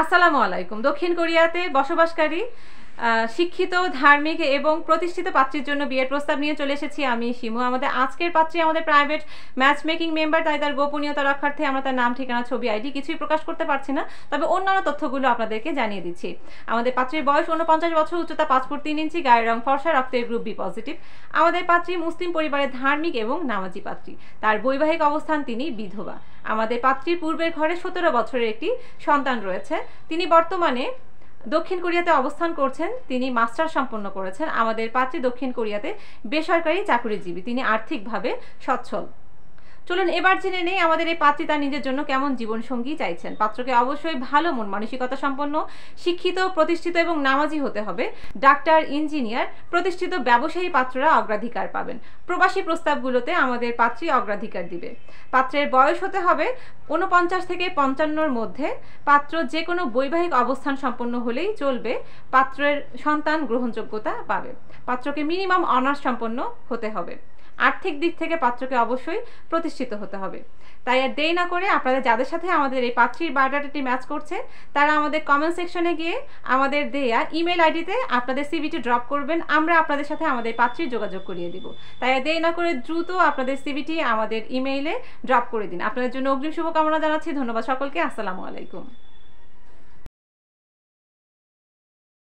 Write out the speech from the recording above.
আসসালামু আলাইকুম। দক্ষিণ কোরিয়াতে বসবাসকারী শিক্ষিত, ধার্মিক এবং প্রতিষ্ঠিত পাত্রীর জন্য বিয়ের প্রস্তাব নিয়ে চলে এসেছি আমি শিমু। আমাদের আজকের পাত্রী আমাদের প্রাইভেট ম্যাচ মেকিং মেম্বার, তাই তার গোপনীয়তা রক্ষার্থে আমরা তার নাম, ঠিকানা, ছবি, আইডি কিছুই প্রকাশ করতে পারছি না, তবে অন্যান্য তথ্যগুলো আপনাদেরকে জানিয়ে দিচ্ছি। আমাদের পাত্রীর বয়স 49 বছর, উচ্চতা 5 ফুট 3 ইঞ্চি, গায়ের রং ফর্সা, রক্তের গ্রুপ বি পজিটিভ। আমাদের পাত্রী মুসলিম পরিবারের ধার্মিক এবং নামাজি পাত্রী। তার বৈবাহিক অবস্থান তিনি বিধবা। আমাদের পাত্রীর পূর্বের ঘরে 17 বছরের একটি সন্তান রয়েছে। তিনি বর্তমানে দক্ষিণ কোরিয়াতে অবস্থান করছেন। তিনি মাস্টার সম্পন্ন করেছেন। আমাদের পাত্রী দক্ষিণ কোরিয়াতে বেসরকারি চাকরিজীবী। তিনি আর্থিকভাবে সচ্ছল। চলুন এবার জেনে নেই আমাদের এই পাত্রী তার নিজের জন্য কেমন জীবনসঙ্গী চাইছেন। পাত্রকে অবশ্যই ভালো মন মানসিকতা সম্পন্ন, শিক্ষিত, প্রতিষ্ঠিত এবং নামাজি হতে হবে। ডাক্তার, ইঞ্জিনিয়ার, প্রতিষ্ঠিত ব্যবসায়ী পাত্ররা অগ্রাধিকার পাবেন। প্রবাসী প্রস্তাবগুলোতে আমাদের পাত্রী অগ্রাধিকার দিবে। পাত্রের বয়স হতে হবে 49 থেকে 55-র মধ্যে। পাত্র যে কোনো বৈবাহিক অবস্থান সম্পন্ন হলেই চলবে। পাত্রের সন্তান গ্রহণযোগ্যতা পাবে। পাত্রকে মিনিমাম অনার্স সম্পন্ন হতে হবে। আর্থিক দিক থেকে পাত্রকে অবশ্যই প্রতিষ্ঠিত হতে হবে। তাই আর দেরি না করে আপনাদের যাদের সাথে আমাদের এই পাত্রীর বায়োডাটাটি ম্যাচ করছে, তারা আমাদের কমেন্ট সেকশনে গিয়ে আমাদের দেয়া ইমেল আইডিতে আপনাদের সিভিটি ড্রপ করবেন। আমরা আপনাদের সাথে আমাদের পাত্রীর যোগাযোগ করিয়ে দিব। তাই আর দেরি না করে দ্রুত আপনাদের সিভিটি আমাদের ইমেইলে ড্রপ করে দিন। আপনাদের জন্য অগ্রিম শুভকামনা জানাচ্ছি। ধন্যবাদ সকলকে। আসসালামু আলাইকুম।